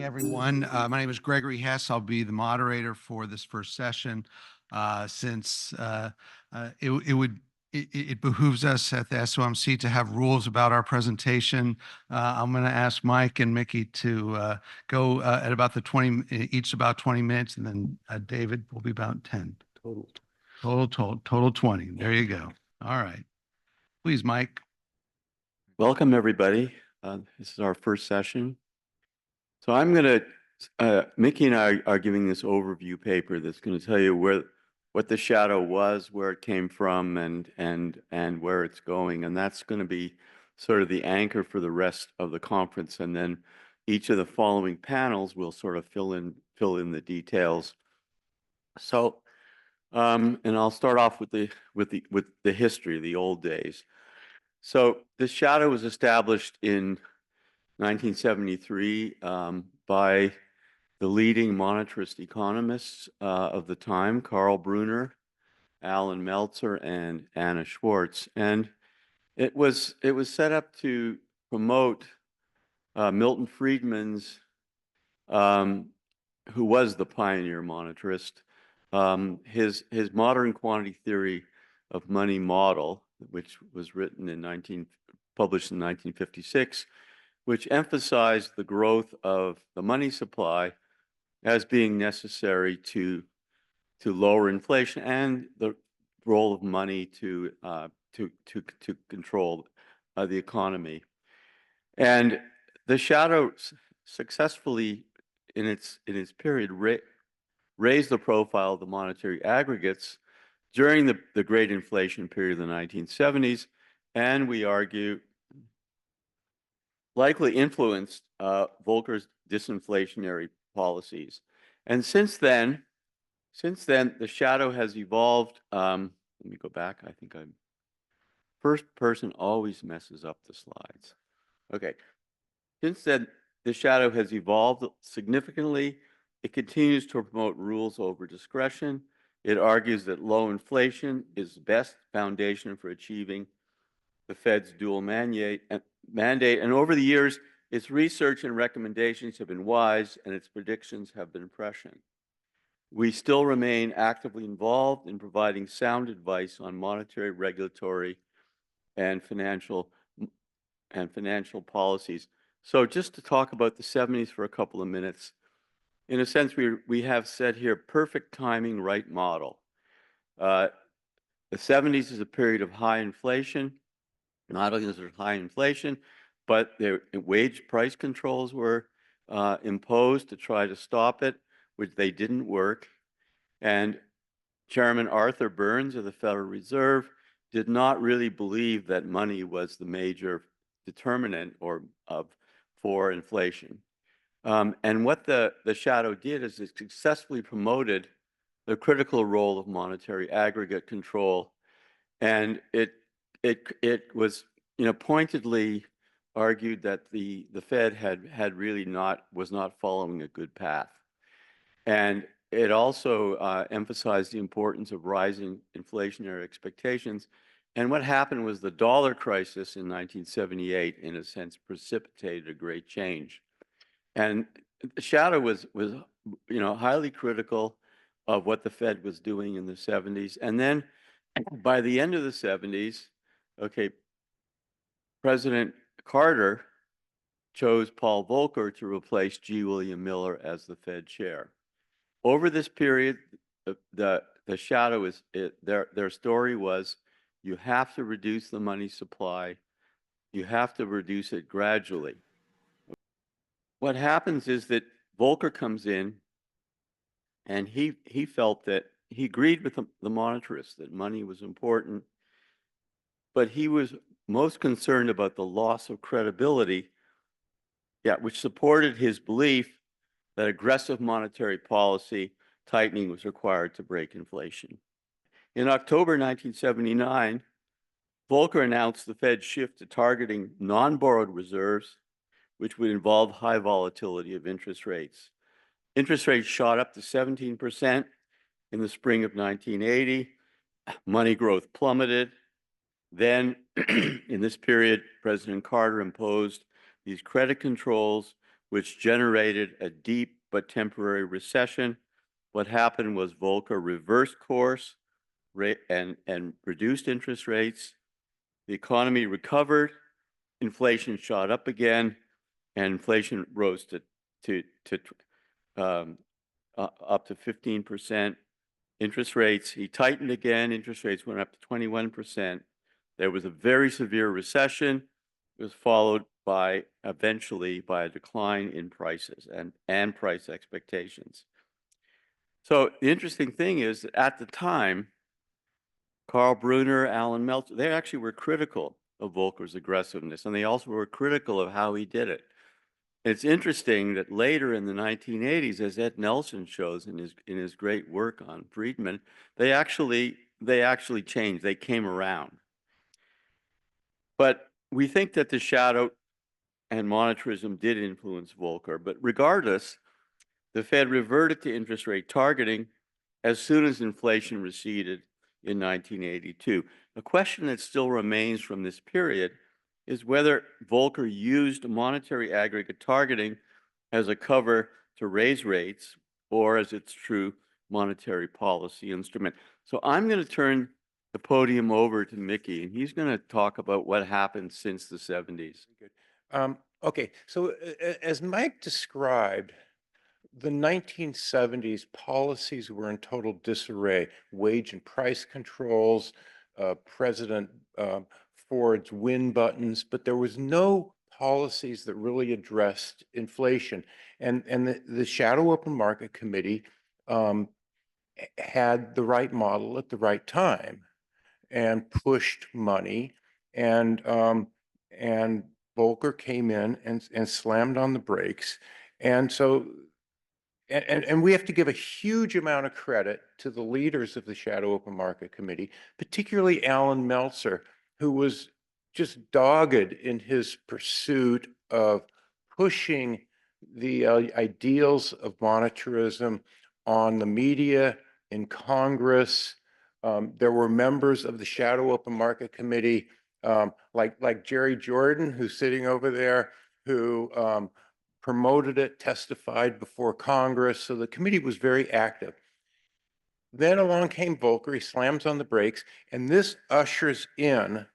everyone. My name is Gregory Hess. I'll be the moderator for this first session. Since it behooves us at the SOMC to have rules about our presentation, I'm going to ask Mike and Mickey to go at about each about 20 minutes, and then David will be about 10. Total 20. There you go. All right. Please, Mike. Welcome, everybody. This is our first session. So I'm going to, Mickey and I are giving this overview paper that's going to tell you what the shadow was, where it came from, and where it's going. And that's going to be sort of the anchor for the rest of the conference. And then each of the following panels will sort of fill in the details. So, and I'll start off with the history, the old days. So the shadow was established in 1973 by the leading monetarist economists of the time, Karl Brunner, Alan Meltzer, and Anna Schwartz. And it was set up to promote Milton Friedman's, who was the pioneer monetarist, his modern quantity theory of money model, which was published in 1956, which emphasized the growth of the money supply as being necessary to lower inflation and the role of money to control the economy. And the shadow successfully, in its period, raised the profile of the monetary aggregates during the great inflation period of the 1970s, and we argue likely influenced Volcker's disinflationary policies. And since then, the shadow has evolved. Let me go back. I think first person always messes up the slides. Okay. Since then, the shadow has evolved significantly. It continues to promote rules over discretion. It argues that low inflation is the best foundation for achieving the Fed's dual mandate. And over the years, its research and recommendations have been wise, and its predictions have been prescient. We still remain actively involved in providing sound advice on monetary, regulatory, and financial policies. So just to talk about the 70s for a couple of minutes, in a sense, we have said here, perfect timing, right model. The 70s is a period of high inflation. Not only is there high inflation, but their wage price controls were imposed to try to stop it, which they didn't work. And Chairman Arthur Burns of the Federal Reserve did not really believe that money was the major determinant for inflation. And what the shadow did is it successfully promoted the critical role of monetary aggregate control, and it was, pointedly argued that the Fed was not following a good path, and it also emphasized the importance of rising inflationary expectations. And what happened was the dollar crisis in 1978, in a sense, precipitated a great change. And the shadow was highly critical of what the Fed was doing in the 70s. And then by the end of the 70s, President Carter chose Paul Volcker to replace G. William Miller as the Fed chair. Over this period, the shadow their story was, you have to reduce the money supply. You have to reduce it gradually. What happens is that Volcker comes in, and he felt that he agreed with the monetarists that money was important, but he was most concerned about the loss of credibility, which supported his belief that aggressive monetary policy tightening was required to break inflation. In October 1979, Volcker announced the Fed's shift to targeting non-borrowed reserves, which would involve high volatility of interest rates. Interest rates shot up to 17% in the spring of 1980. Money growth plummeted. Then, in this period, President Carter imposed these credit controls, which generated a deep but temporary recession. What happened was Volcker reversed course and reduced interest rates. The economy recovered, inflation shot up again, and inflation rose up to 15%. Interest rates, he tightened again, interest rates went up to 21%. There was a very severe recession. It was followed by, eventually, by a decline in prices and price expectations. So the interesting thing is that at the time, Karl Brunner, Alan Meltzer, they actually were critical of Volcker's aggressiveness, and they also were critical of how he did it. It's interesting that later in the 1980s, as Ed Nelson shows in his great work on Friedman, they actually changed. They came around. But we think that the shadow and monetarism did influence Volcker. But regardless, the Fed reverted to interest rate targeting as soon as inflation receded in 1982. A question that still remains from this period is whether Volcker used monetary aggregate targeting as a cover to raise rates or as its true monetary policy instrument. So I'm going to turn the podium over to Mickey, and he's going to talk about what happened since the 70s. Okay, so as Mike described, the 1970s policies were in total disarray. Wage and price controls, President Ford's win buttons, but there was no policies that really addressed inflation. And the Shadow Open Market Committee had the right model at the right time and pushed money, and Volcker came in and slammed on the brakes. And so and we have to give a huge amount of credit to the leaders of the Shadow Open Market Committee, particularly Alan Meltzer, who was just dogged in his pursuit of pushing the ideals of monetarism on the media, in Congress. There were members of the Shadow Open Market Committee, like Jerry Jordan, who's sitting over there, who promoted it, testified before Congress. So the committee was very active. Then along came Volcker, he slams on the brakes, and this ushers in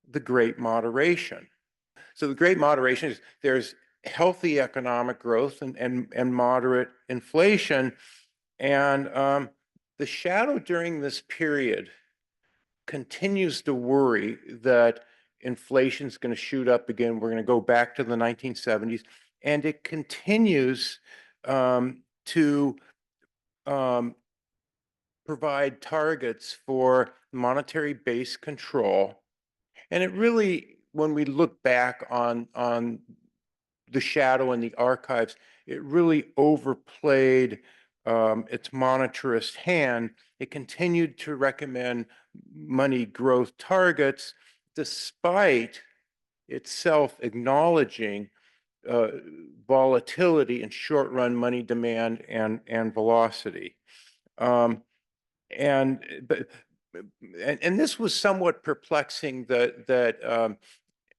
the Great Moderation. So the Great Moderation is there's healthy economic growth and moderate inflation. And the shadow during this period continues to worry that inflation is going to shoot up again. We're going to go back to the 1970s. And it continues to provide targets for monetary base control. And it really, when we look back on the shadow and the archives, it really overplayed its monetarist hand. It continued to recommend money growth targets despite itself acknowledging volatility in short-run money demand and velocity. And this was somewhat perplexing that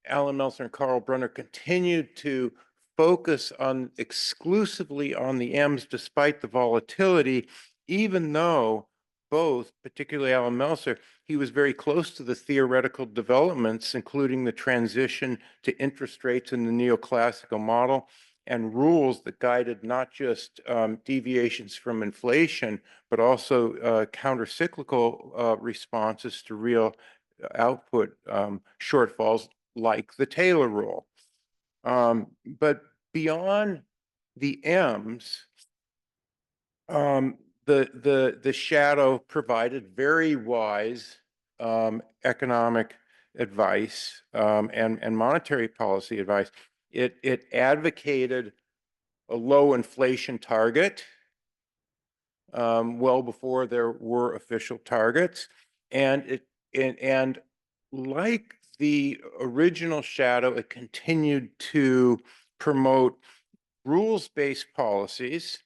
Alan Meltzer and Karl Brunner continued to focus exclusively on the M's despite the volatility, even though both, particularly Alan Meltzer, he was very close to the theoretical developments, including the transition to interest rates in the neoclassical model and rules that guided not just deviations from inflation, but also counter-cyclical responses to real output shortfalls like the Taylor rule. But beyond the M's, the shadow provided very wise economic advice and monetary policy advice. It advocated a low inflation target well before there were official targets, and like the original shadow, it continued to promote rules-based policies,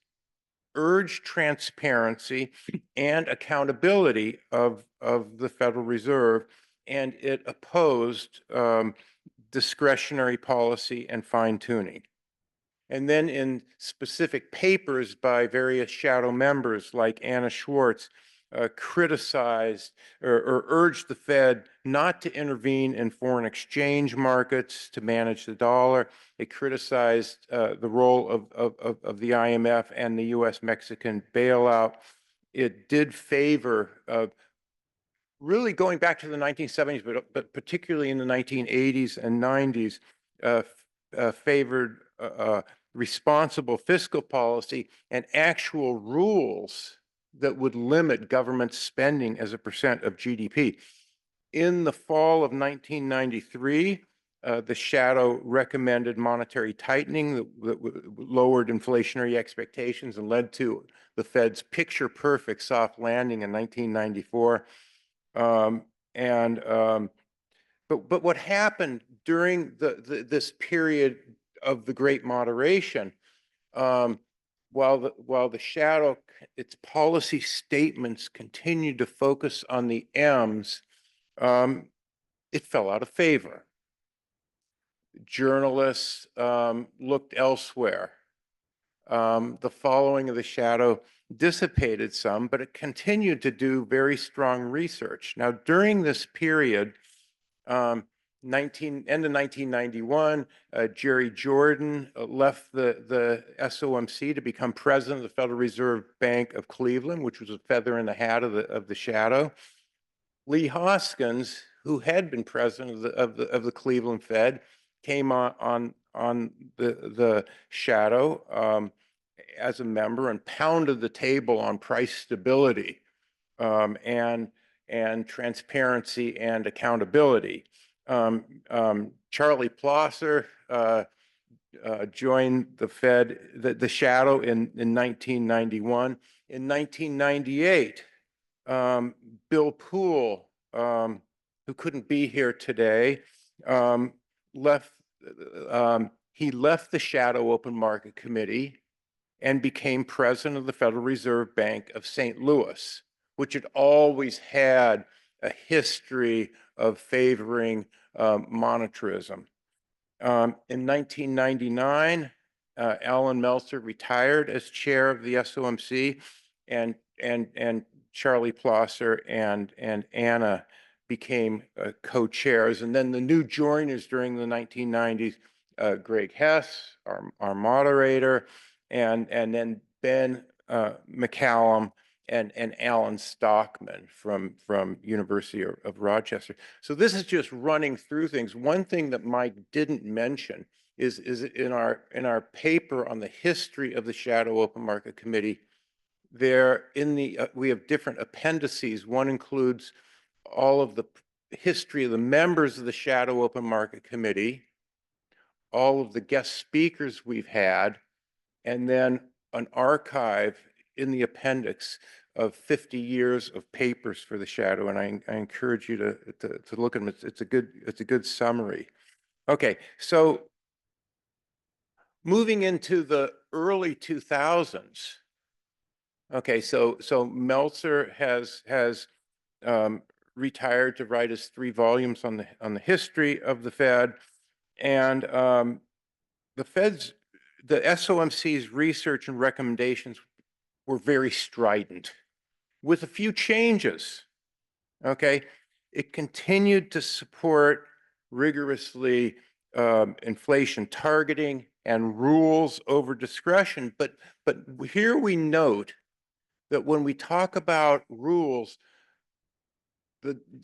urge transparency and accountability of the Federal Reserve, and it opposed discretionary policy and fine-tuning. And then in specific papers by various shadow members like Anna Schwartz, criticized or urged the Fed not to intervene in foreign exchange markets to manage the dollar. It criticized the role of the IMF and the US-Mexican bailout. It did favor really going back to the 1970s, but particularly in the 1980s and 90s, favored responsible fiscal policy and actual rules that would limit government spending as a percent of GDP. In the fall of 1993, the shadow recommended monetary tightening that lowered inflationary expectations and led to the Fed's picture-perfect soft landing in 1994. But what happened during this period of the Great Moderation, while the shadow, its policy statements continued to focus on the M's, it fell out of favor. Journalists looked elsewhere. The following of the shadow dissipated some, but it continued to do very strong research. Now, during this period, end of 1991, Jerry Jordan left the SOMC to become president of the Federal Reserve Bank of Cleveland, which was a feather in the hat of the shadow. Lee Hoskins, who had been president of the Cleveland Fed, came on the shadow as a member and pounded the table on price stability and transparency and accountability. Charlie Plosser joined the Fed, the shadow in 1991. In 1998, Bill Poole, who couldn't be here today, he left the Shadow Open Market Committee and became president of the Federal Reserve Bank of St. Louis, which had always had a history of favoring monetarism. In 1999, Alan Meltzer retired as chair of the SOMC, and Charlie Plosser and Anna became co-chairs. And then the new joiners during the 1990s, Greg Hess, our moderator, and then Ben McCallum and Alan Stockman from University of Rochester. So this is just running through things. One thing that Mike didn't mention is in our paper on the history of the Shadow Open Market Committee, we have different appendices. One includes all of the history of the members of the Shadow Open Market Committee, all of the guest speakers we've had, and then an archive in the appendix of 50 years of papers for the shadow. And I encourage you to look at them. It's a good summary. Okay, so moving into the early 2000s. Okay, so Meltzer has retired to write his 3 volumes on the history of the Fed, and the SOMC's research and recommendations were very strident, with a few changes. Okay, it continued to support rigorously inflation targeting and rules over discretion, but here we note that when we talk about rules,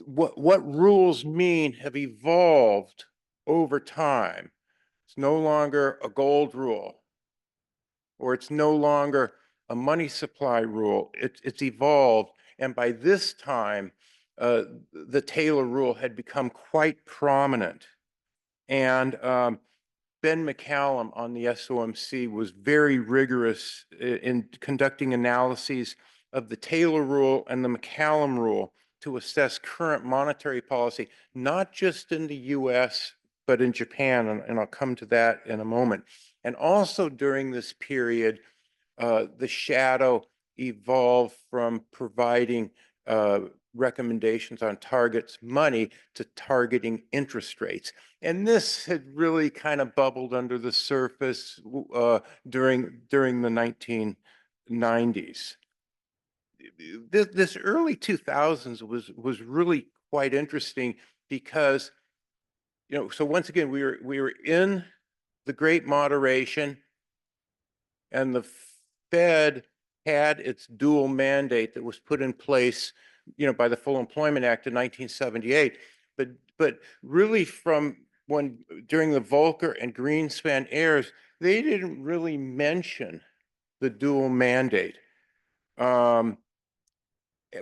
what rules mean have evolved over time. It's no longer a gold rule, or it's no longer a money supply rule. It's evolved, and by this time, the Taylor rule had become quite prominent. And Ben McCallum on the SOMC was very rigorous in conducting analyses of the Taylor rule and the McCallum rule to assess current monetary policy, not just in the US, but in Japan, and I'll come to that in a moment. And also during this period, the shadow evolved from providing recommendations on targets money to targeting interest rates. And this had really kind of bubbled under the surface during the 1990s. This early 2000s was really quite interesting because, so once again, we were in the Great Moderation, and the Fed had its dual mandate that was put in place, by the Full Employment Act in 1978. But really during the Volcker and Greenspan eras, they didn't really mention the dual mandate.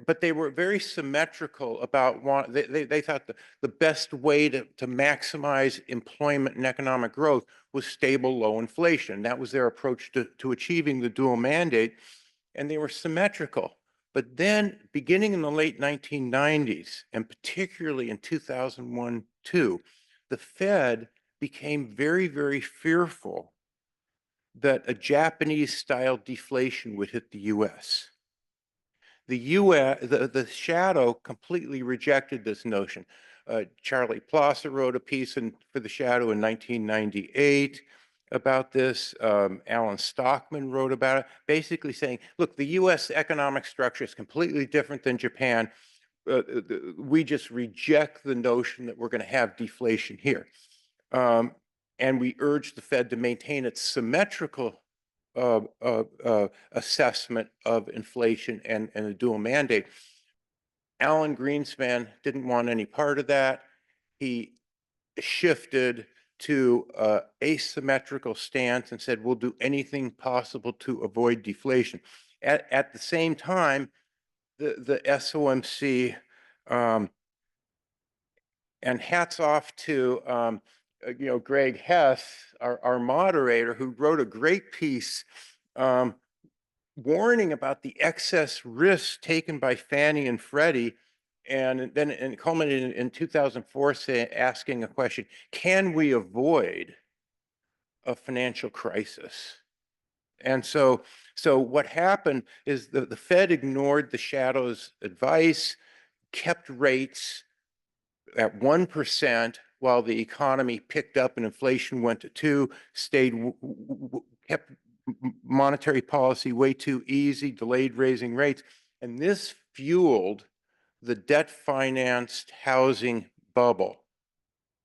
But they were very symmetrical about they thought the best way to maximize employment and economic growth was stable low inflation. That was their approach to achieving the dual mandate, and they were symmetrical. But then beginning in the late 1990s, and particularly in 2001-2, the Fed became very, very fearful that a Japanese-style deflation would hit the US. The US, the shadow completely rejected this notion. Charlie Plosser wrote a piece for the shadow in 1998 about this. Alan Stockman wrote about it, basically saying, look, the US economic structure is completely different than Japan. We just reject the notion that we're going to have deflation here. And we urge the Fed to maintain its symmetrical assessment of inflation and a dual mandate. Alan Greenspan didn't want any part of that. He shifted to asymmetrical stance and said, we'll do anything possible to avoid deflation. At the same time, the SOMC, and hats off to Greg Hess, our moderator, who wrote a great piece warning about the excess risks taken by Fannie and Freddie, and then culminated in 2004 asking a question: can we avoid a financial crisis? And so what happened is the Fed ignored the shadow's advice, kept rates at 1% while the economy picked up and inflation went to 2%, kept monetary policy way too easy, delayed raising rates. And this fueled the debt-financed housing bubble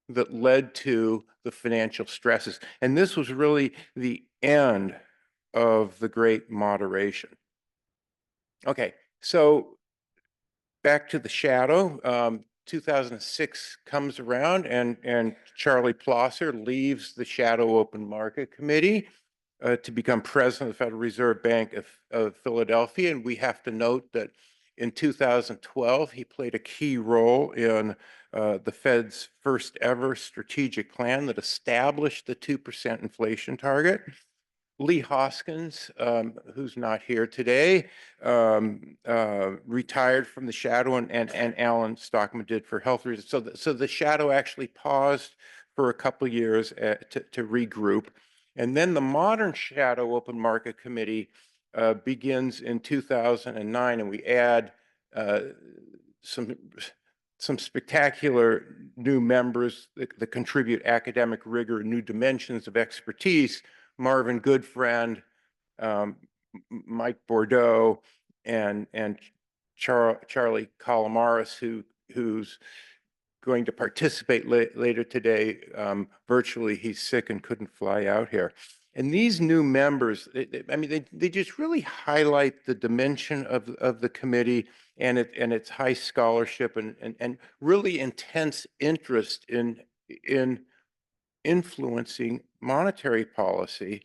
that led to the financial stresses. And this was really the end of the Great Moderation. Okay, so back to the shadow. 2006 comes around, and Charlie Plosser leaves the Shadow Open Market Committee to become president of the Federal Reserve Bank of Philadelphia. And we have to note that in 2012, he played a key role in the Fed's first ever strategic plan that established the 2% inflation target. Lee Hoskins, who's not here today, retired from the shadow, and Alan Stockman did for health reasons. So the shadow actually paused for a couple of years to regroup. And then the modern Shadow Open Market Committee begins in 2009, and we add some spectacular new members that contribute academic rigor and new dimensions of expertise. Marvin Goodfriend, Mike Bordeaux, and Charlie Calamares, who's going to participate later today. Virtually, he's sick and couldn't fly out here. And these new members, they just really highlight the dimension of the committee and its high scholarship and really intense interest in influencing monetary policy.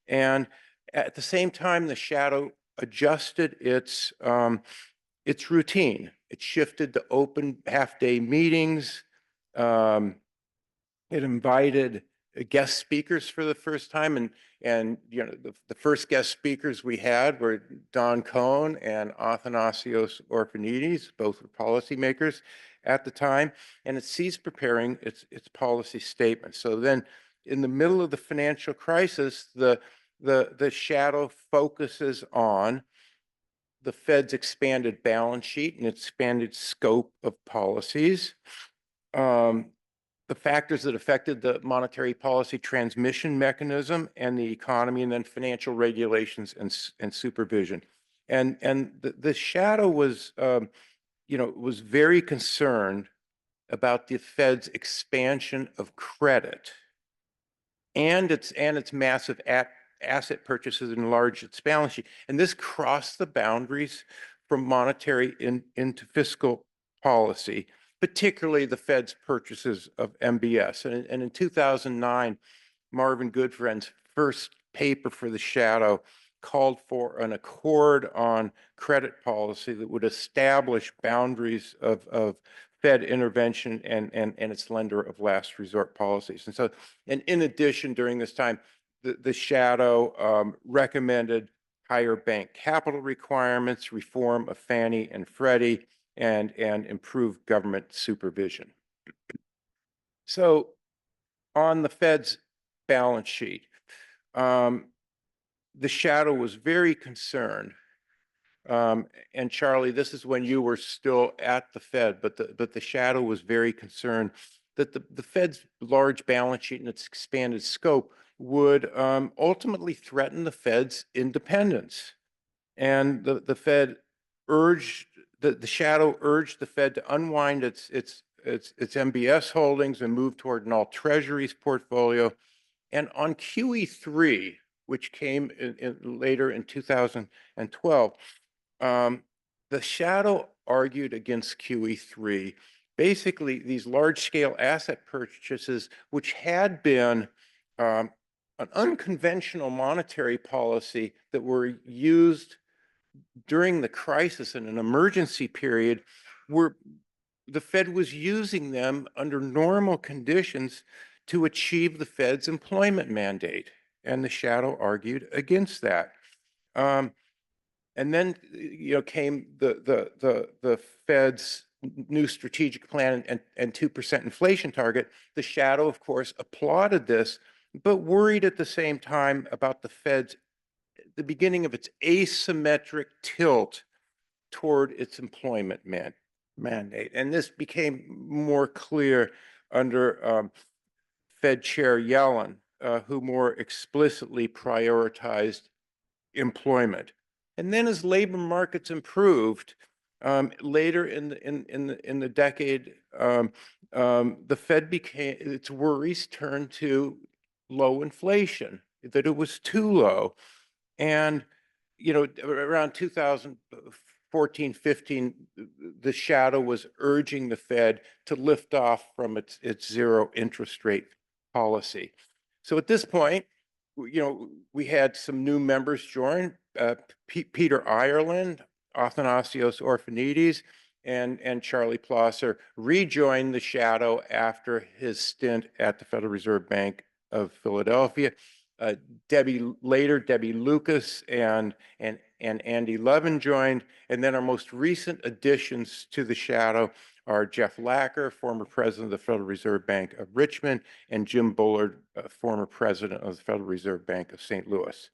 And at the same time, the shadow adjusted its routine. It shifted to open half-day meetings. It invited guest speakers for the first time, and the first guest speakers we had were Don Cohn and Athanasios Orphanides, both were policymakers at the time, and it ceased preparing its policy statement. So then, in the middle of the financial crisis, the shadow focuses on the Fed's expanded balance sheet and expanded scope of policies, the factors that affected the monetary policy transmission mechanism and the economy, and then financial regulations and supervision. And the shadow was, was very concerned about the Fed's expansion of credit and its massive asset purchases enlarged its balance sheet. And this crossed the boundaries from monetary into fiscal policy, particularly the Fed's purchases of MBS. And in 2009, Marvin Goodfriend's first paper for the shadow called for an accord on credit policy that would establish boundaries of Fed intervention and its lender of last resort policies. And so, and in addition, during this time, the shadow recommended higher bank capital requirements, reform of Fannie and Freddie, and improved government supervision. So on the Fed's balance sheet, the shadow was very concerned. And Charlie, this is when you were still at the Fed, but the shadow was very concerned that the Fed's large balance sheet and its expanded scope would ultimately threaten the Fed's independence. And the Fed urged, the shadow urged the Fed to unwind its MBS holdings and move toward an all treasuries portfolio. And on QE3, which came later in 2012, the shadow argued against QE3. Basically, these large-scale asset purchases, which had been an unconventional monetary policy that were used during the crisis in an emergency period, the Fed was using them under normal conditions to achieve the Fed's employment mandate. And the shadow argued against that. And then, came the Fed's new strategic plan and 2% inflation target. The shadow, of course, applauded this, but worried at the same time about the beginning of its asymmetric tilt toward its employment mandate. And this became more clear under Fed Chair Yellen, who more explicitly prioritized employment. And then as labor markets improved, later in the decade, the Fed its worries turned to low inflation, that it was too low. And, around 2014, 15, the shadow was urging the Fed to lift off from its zero interest rate policy. So at this point, we had some new members join, Peter Ireland, Athanasios Orphanides, and Charlie Plosser rejoined the shadow after his stint at the Federal Reserve Bank of Philadelphia. Debbie Lucas and Andy Levin joined, and then our most recent additions to the shadow are Jeff Lacker, former president of the Federal Reserve Bank of Richmond, and Jim Bullard, former president of the Federal Reserve Bank of St. Louis.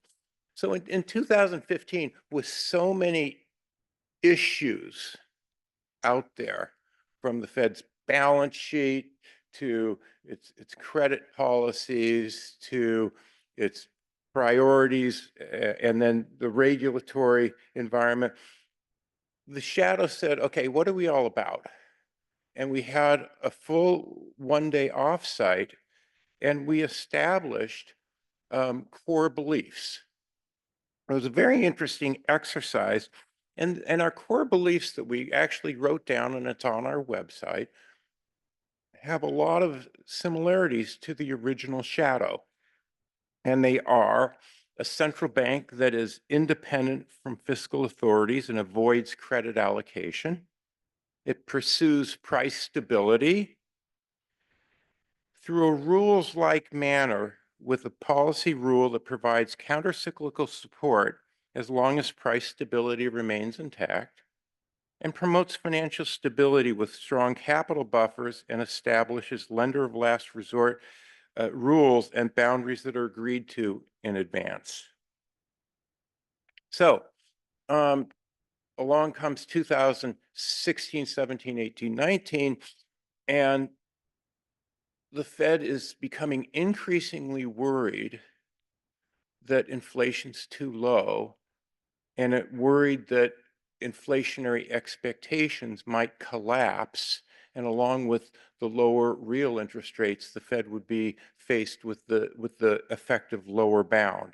So in 2015, with so many issues out there, from the Fed's balance sheet to its credit policies to its priorities, and then the regulatory environment, the shadow said, okay, what are we all about? And we had a full one-day offsite, and we established core beliefs. It was a very interesting exercise. And our core beliefs that we actually wrote down, and it's on our website, have a lot of similarities to the original shadow. And they are a central bank that is independent from fiscal authorities and avoids credit allocation. It pursues price stability through a rules-like manner, with a policy rule that provides countercyclical support as long as price stability remains intact, and promotes financial stability with strong capital buffers, and establishes lender of last resort rules and boundaries that are agreed to in advance. So along comes 2016, 17, 18, 19, and the Fed is becoming increasingly worried that inflation's too low, and it worried that inflationary expectations might collapse. And along with the lower real interest rates, the Fed would be faced with the effective lower bound.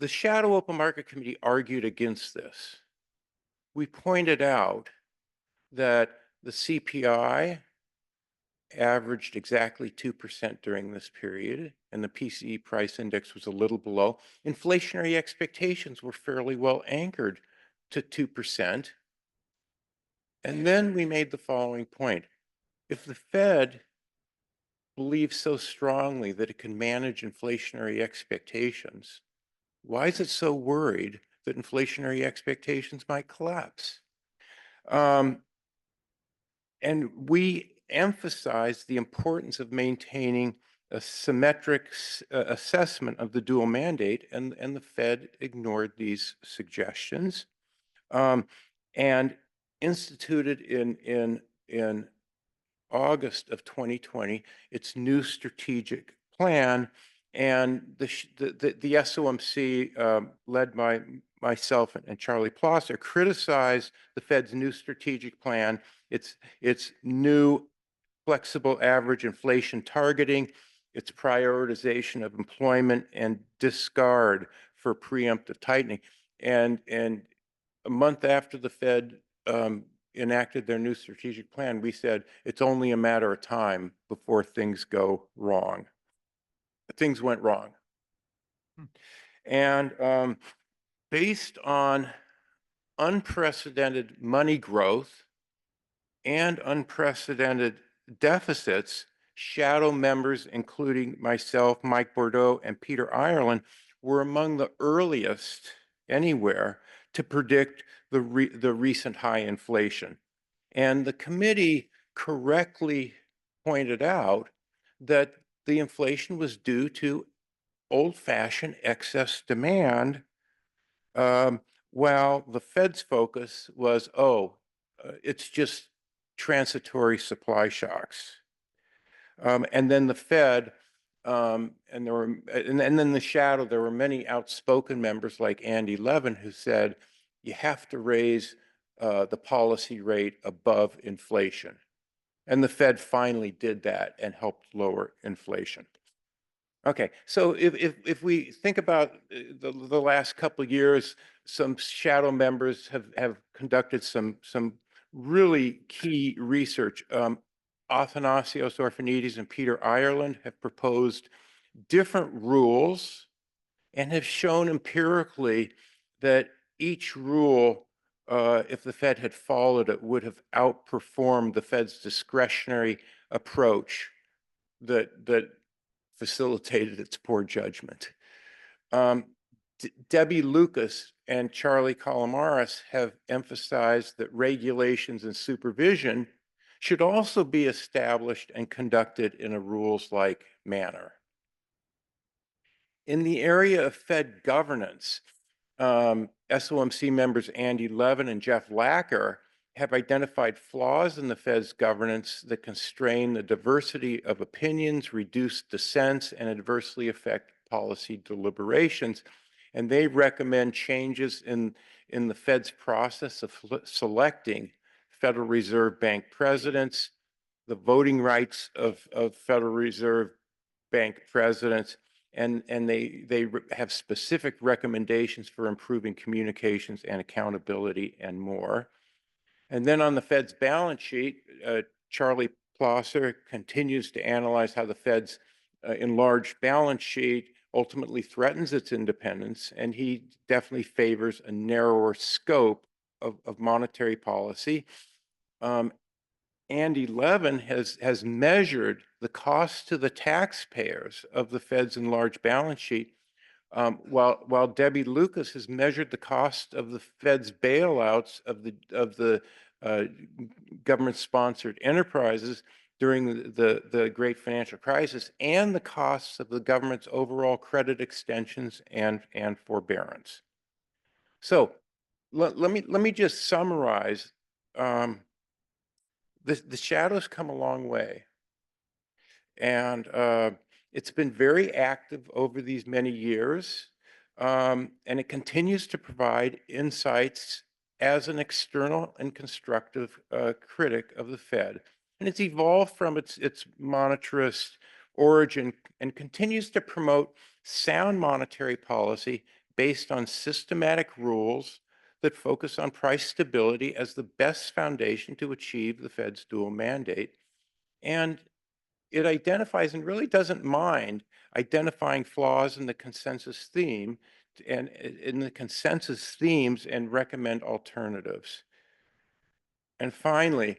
The Shadow Open Market Committee argued against this. We pointed out that the CPI averaged exactly 2% during this period, and the PCE price index was a little below. Inflationary expectations were fairly well anchored to 2%. And then we made the following point. If the Fed believes so strongly that it can manage inflationary expectations, why is it so worried that inflationary expectations might collapse? And we emphasize the importance of maintaining a symmetric assessment of the dual mandate, and the Fed ignored these suggestions and instituted in August of 2020 its new strategic plan. And the SOMC, led by myself and Charlie Plosser, criticized the Fed's new strategic plan, its new flexible average inflation targeting, its prioritization of employment, and discard for preemptive tightening. And a month after the Fed enacted their new strategic plan, we said it's only a matter of time before things go wrong. Things went wrong. And based on unprecedented money growth and unprecedented deficits, shadow members, including myself, Mike Bordeaux, and Peter Ireland, were among the earliest anywhere to predict the recent high inflation. And the committee correctly pointed out that the inflation was due to old-fashioned excess demand, while the Fed's focus was, it's just transitory supply shocks. And then the Fed, and then the shadow, there were many outspoken members like Andy Levin who said, you have to raise the policy rate above inflation. And the Fed finally did that and helped lower inflation. Okay, so if we think about the last couple of years, some shadow members have conducted some really key research. Athanasios Orphanides and Peter Ireland have proposed different rules and have shown empirically that each rule, if the Fed had followed it, would have outperformed the Fed's discretionary approach that facilitated its poor judgment. Debbie Lucas and Charlie Calamaris have emphasized that regulations and supervision should also be established and conducted in a rules-like manner. In the area of Fed governance, SOMC members Andy Levin and Jeff Lacker have identified flaws in the Fed's governance that constrain the diversity of opinions, reduce dissents, and adversely affect policy deliberations. And they recommend changes in the Fed's process of selecting Federal Reserve Bank presidents, the voting rights of Federal Reserve Bank presidents, and they have specific recommendations for improving communications and accountability and more. And then on the Fed's balance sheet, Charlie Plosser continues to analyze how the Fed's enlarged balance sheet ultimately threatens its independence, and he definitely favors a narrower scope of monetary policy. Andy Levin has measured the cost to the taxpayers of the Fed's enlarged balance sheet, while Debbie Lucas has measured the cost of the Fed's bailouts of the government-sponsored enterprises during the great financial crisis, and the costs of the government's overall credit extensions and forbearance. So let me just summarize. The shadows come a long way, and it's been very active over these many years, and it continues to provide insights as an external and constructive critic of the Fed. And it's evolved from its monetarist origin and continues to promote sound monetary policy based on systematic rules that focus on price stability as the best foundation to achieve the Fed's dual mandate. And it identifies and really doesn't mind identifying flaws in the consensus theme and in the consensus themes and recommend alternatives. And finally,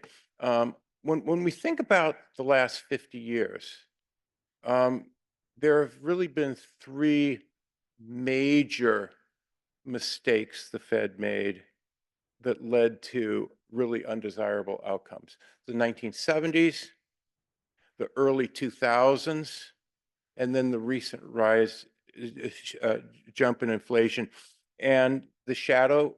when we think about the last 50 years, there have really been three major mistakes the Fed made that led to really undesirable outcomes. The 1970s, the early 2000s, and then the recent rise, jump in inflation. And the shadow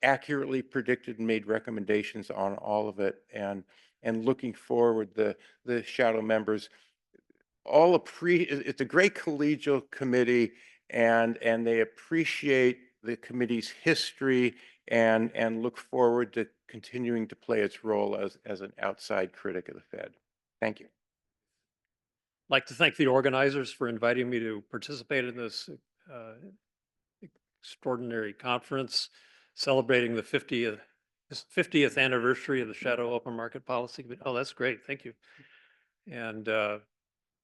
accurately predicted and made recommendations on all of it. And looking forward, the shadow members all it's a great collegial committee, and they appreciate the committee's history and look forward to continuing to play its role as an outside critic of the Fed. Thank you. I'd like to thank the organizers for inviting me to participate in this extraordinary conference celebrating the 50th anniversary of the Shadow Open Market Policy. Oh, that's great. Thank you. And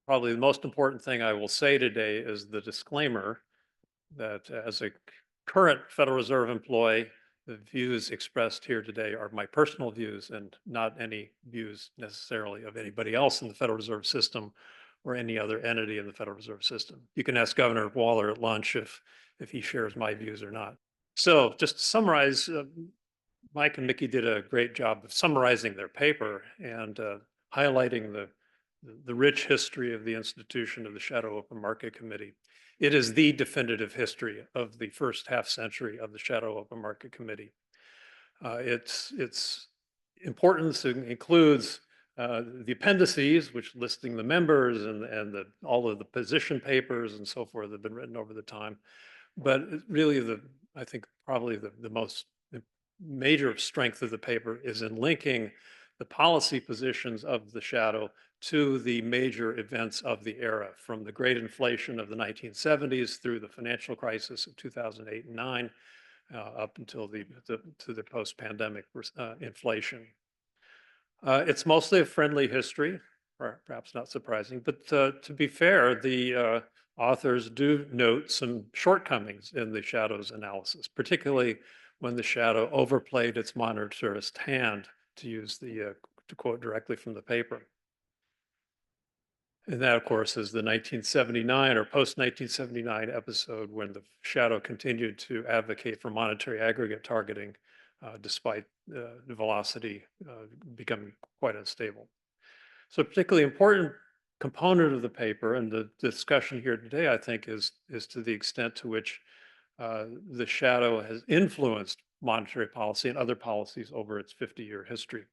probably the most important thing I will say today is the disclaimer that as a current Federal Reserve employee, the views expressed here today are my personal views and not any views necessarily of anybody else in the Federal Reserve System or any other entity in the Federal Reserve System. You can ask Governor Waller at lunch if he shares my views or not. So just to summarize, Mike and Mickey did a great job of summarizing their paper and highlighting the rich history of the institution of the Shadow Open Market Committee. It is the definitive history of the first half century of the Shadow Open Market Committee. Its importance includes the appendices, which listing the members and all of the position papers and so forth that have been written over the time. But really, I think probably the most major strength of the paper is in linking the policy positions of the shadow to the major events of the era, from the great inflation of the 1970s through the financial crisis of 2008 and 9, up until the post-pandemic inflation. It's mostly a friendly history, perhaps not surprising, but to be fair, the authors do note some shortcomings in the shadow's analysis, particularly when the shadow overplayed its monetarist hand, to use to quote directly from the paper. And that, of course, is the 1979 or post-1979 episode when the shadow continued to advocate for monetary aggregate targeting despite the velocity becoming quite unstable. So a particularly important component of the paper and the discussion here today, I think, is to the extent to which the shadow has influenced monetary policy and other policies over its 50-year history.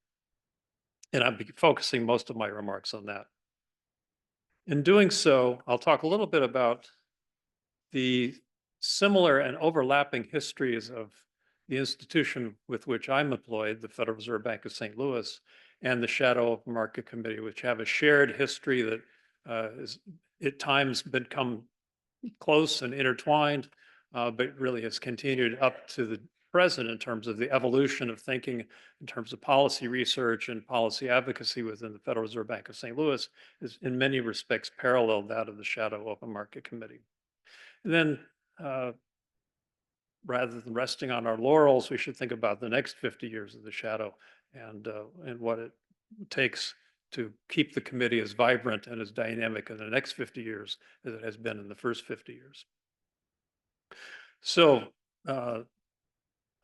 And I'm focusing most of my remarks on that. In doing so, I'll talk a little bit about the similar and overlapping histories of the institution with which I'm employed, the Federal Reserve Bank of St. Louis, and the Shadow Open Market Committee, which have a shared history that has at times become close and intertwined, but really has continued up to the present in terms of the evolution of thinking in terms of policy research and policy advocacy within the Federal Reserve Bank of St. Louis is in many respects paralleled that of the Shadow Open Market Committee. And then rather than resting on our laurels, we should think about the next 50 years of the shadow and what it takes to keep the committee as vibrant and as dynamic in the next 50 years as it has been in the first 50 years. So,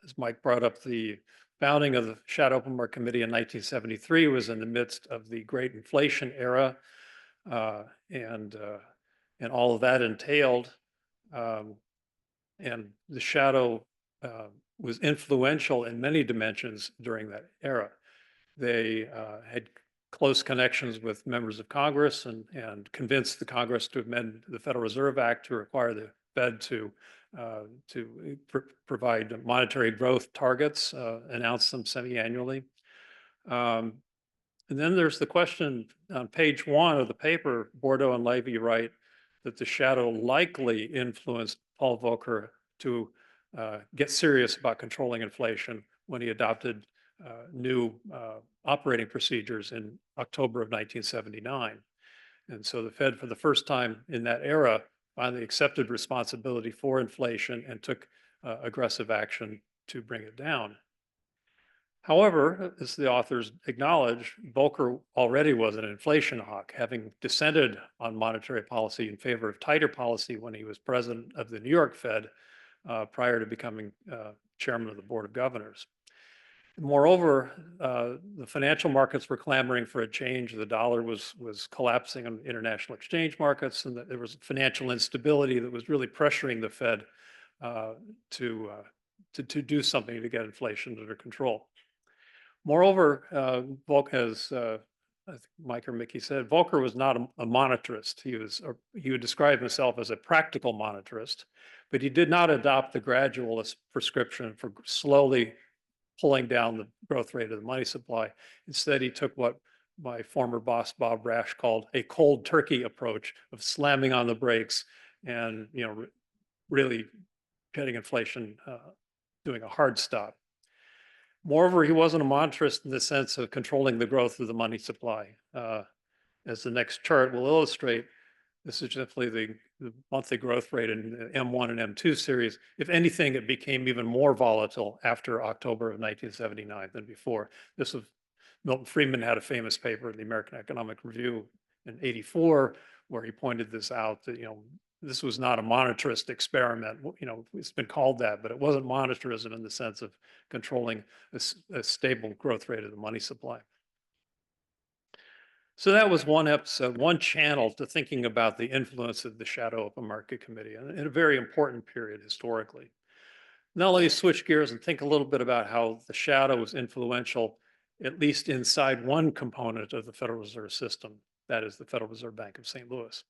as Mike brought up, the founding of the Shadow Open Market Committee in 1973 was in the midst of the great inflation era, and all of that entailed. And the shadow was influential in many dimensions during that era. They had close connections with members of Congress and convinced the Congress to amend the Federal Reserve Act to require the Fed to provide monetary growth targets, announce them semi-annually. And then there's the question on page 1 of the paper. Bordo and Levy write that the shadow likely influenced Paul Volcker to get serious about controlling inflation when he adopted new operating procedures in October of 1979. And so the Fed, for the first time in that era, finally accepted responsibility for inflation and took aggressive action to bring it down. However, as the authors acknowledge, Volcker already was an inflation hawk, having dissented on monetary policy in favor of tighter policy when he was president of the New York Fed prior to becoming chairman of the Board of Governors. Moreover, the financial markets were clamoring for a change. The dollar was collapsing on international exchange markets, and there was financial instability that was really pressuring the Fed to do something to get inflation under control. Moreover, Volcker, as I think Mike or Mickey said, Volcker was not a monetarist. He would describe himself as a practical monetarist, but he did not adopt the gradualist prescription for slowly pulling down the growth rate of the money supply. Instead, he took what my former boss, Bob Rash, called a cold turkey approach of slamming on the brakes and, really getting inflation, doing a hard stop. Moreover, he wasn't a monetarist in the sense of controlling the growth of the money supply. As the next chart will illustrate, this is simply the monthly growth rate in the M1 and M2 series. If anything, it became even more volatile after October of 1979 than before. This was, Milton Friedman had a famous paper in the American Economic Review in '84, where he pointed this out that, this was not a monetarist experiment. It's been called that, but it wasn't monetarism in the sense of controlling a stable growth rate of the money supply. So that was one episode, one channel to thinking about the influence of the Shadow Open Market Committee in a very important period historically. Now let me switch gears and think a little bit about how the shadow was influential, at least inside one component of the Federal Reserve System, that is the Federal Reserve Bank of St. Louis.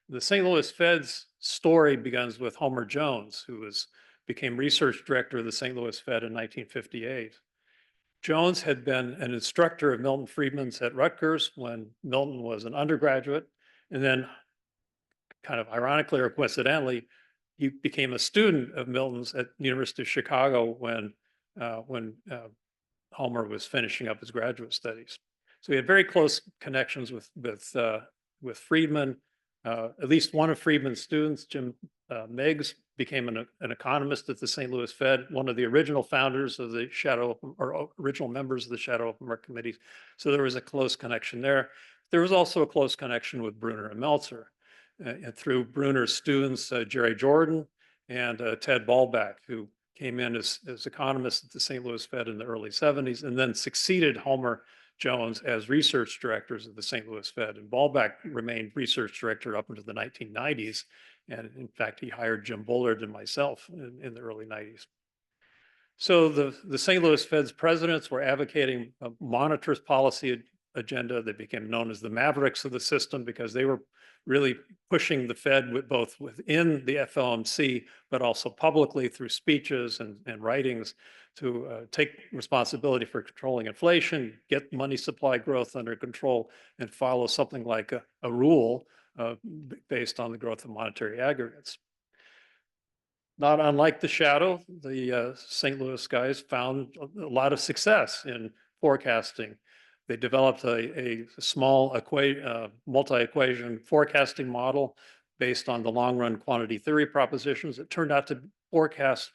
The St. Louis Fed's story begins with Homer Jones, who became research director of the St. Louis Fed in 1958. Jones had been an instructor of Milton Friedman's at Rutgers when Milton was an undergraduate, and then, kind of ironically or coincidentally, he became a student of Milton's at the University of Chicago when Homer was finishing up his graduate studies. So he had very close connections with Friedman. At least one of Friedman's students, Jim Meigs, became an economist at the St. Louis Fed, one of the original founders of the original members of the Shadow Open Market Committee. So there was a close connection there. There was also a close connection with Brunner and Meltzer. And through Brunner's students, Jerry Jordan and Ted Ballback, who came in as economists at the St. Louis Fed in the early 70s and then succeeded Homer Jones as research directors of the St. Louis Fed. And Ballback remained research director up into the 1990s. And in fact, he hired Jim Bullard and myself in the early 90s. So the St. Louis Fed's presidents were advocating a monetarist policy agenda that became known as the mavericks of the system because they were really pushing the Fed both within the FOMC, but also publicly through speeches and writings to take responsibility for controlling inflation, get money supply growth under control, and follow something like a rule based on the growth of monetary aggregates. Not unlike the shadow, the St. Louis guys found a lot of success in forecasting. They developed a small multi-equation forecasting model based on the long-run quantity theory propositions. It turned out to forecast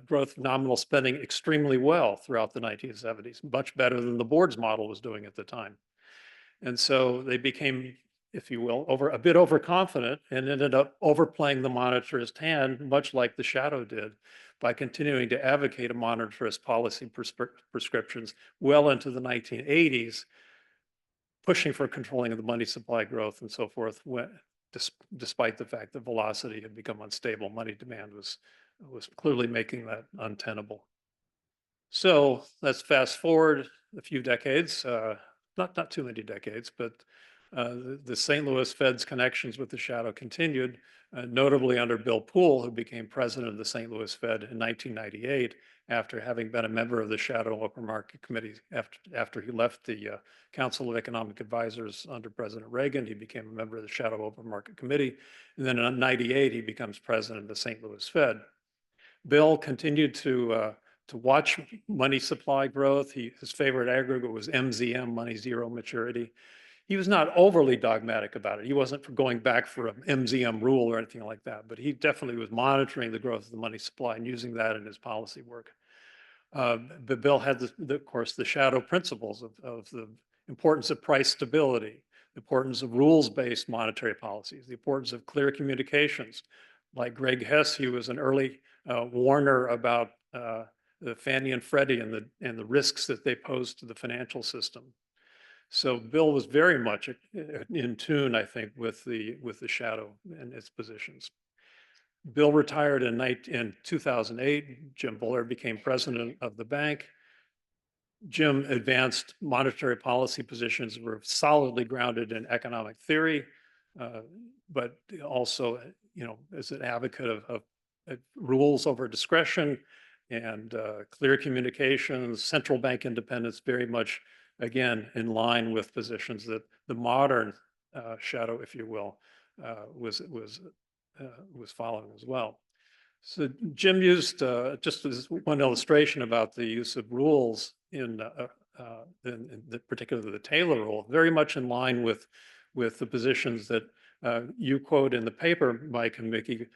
growth of nominal spending extremely well throughout the 1970s, much better than the board's model was doing at the time. And so they became, if you will, a bit overconfident and ended up overplaying the monetarist hand, much like the shadow did, by continuing to advocate a monetarist policy prescriptions well into the 1980s, pushing for controlling of the money supply growth and so forth, despite the fact that velocity had become unstable, money demand was was clearly making that untenable. So let's fast forward a few decades, not too many decades, but the St. Louis Fed's connections with the shadow continued, notably under Bill Poole, who became president of the St. Louis Fed in 1998, after having been a member of the Shadow Open Market Committee. After he left the Council of Economic Advisors under President Reagan, he became a member of the Shadow Open Market Committee. And then in 98, he becomes president of the St. Louis Fed. Bill continued to watch money supply growth. His favorite aggregate was MZM, money zero maturity. He was not overly dogmatic about it. He wasn't going back for an MZM rule or anything like that, but he definitely was monitoring the growth of the money supply and using that in his policy work. But Bill had, of course, the shadow principles of the importance of price stability, the importance of rules-based monetary policies, the importance of clear communications. Like Greg Hess, he was an early warner about the Fannie and Freddie and the risks that they pose to the financial system. So Bill was very much in tune, I think, with the shadow and its positions. Bill retired in 2008. Jim Bullard became president of the bank. Jim advanced monetary policy positions were solidly grounded in economic theory, but also, as an advocate of rules over discretion and clear communications, central bank independence, very much, again, in line with positions that the modern shadow, if you will, was following as well. So Jim used, just as one illustration about the use of rules in particularly the Taylor rule, very much in line with the positions that you quote in the paper, Mike and Mickey,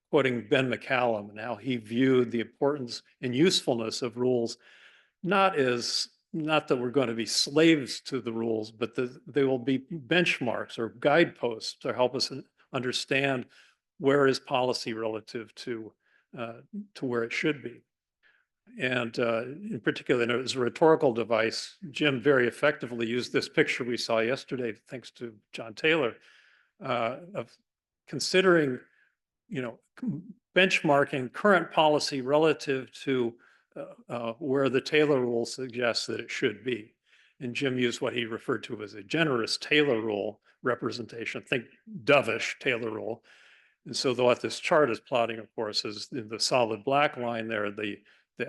quoting Ben McCallum and how he viewed the importance and usefulness of rules, not that we're going to be slaves to the rules, but that they will be benchmarks or guideposts to help us understand where is policy relative to where it should be. And in particular, as a rhetorical device, Jim very effectively used this picture we saw yesterday, thanks to John Taylor, of considering, benchmarking current policy relative to where the Taylor rule suggests that it should be. And Jim used what he referred to as a generous Taylor rule representation, think dovish Taylor rule. And so what this chart is plotting, of course, is in the solid black line there, the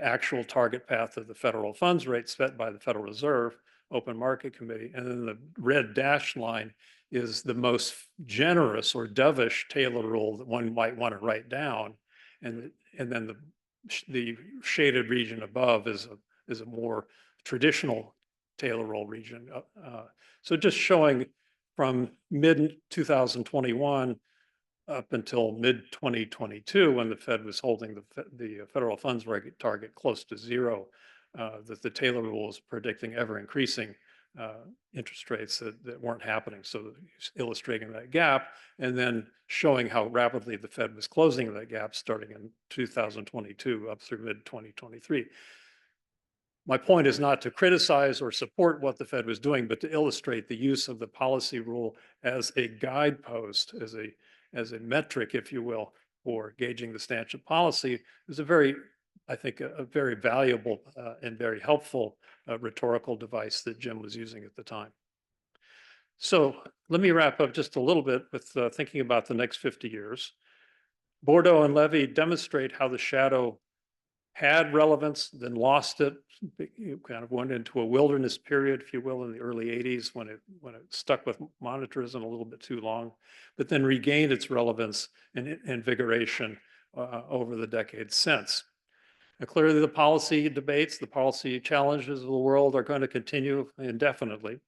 actual target path of the federal funds rate set by the Federal Reserve Open Market Committee. And then the red dashed line is the most generous or dovish Taylor rule that one might want to write down. And then the shaded region above is a more traditional Taylor rule region. So just showing from mid 2021 up until mid 2022, when the Fed was holding the federal funds rate target close to zero, that the Taylor rule is predicting ever increasing interest rates that weren't happening. So illustrating that gap and then showing how rapidly the Fed was closing that gap starting in 2022 up through mid 2023. My point is not to criticize or support what the Fed was doing, but to illustrate the use of the policy rule as a guidepost, as a metric, if you will, for gauging the stance of policy is I think a very valuable and very helpful rhetorical device that Jim was using at the time. So let me wrap up just a little bit with thinking about the next 50 years. Bordo and Levy demonstrate how the shadow had relevance, then lost it. It kind of went into a wilderness period, if you will, in the early 80s when it stuck with monetarism a little bit too long, but then regained its relevance and invigoration over the decades since. Now, clearly, the policy debates, the policy challenges of the world are going to continue indefinitely.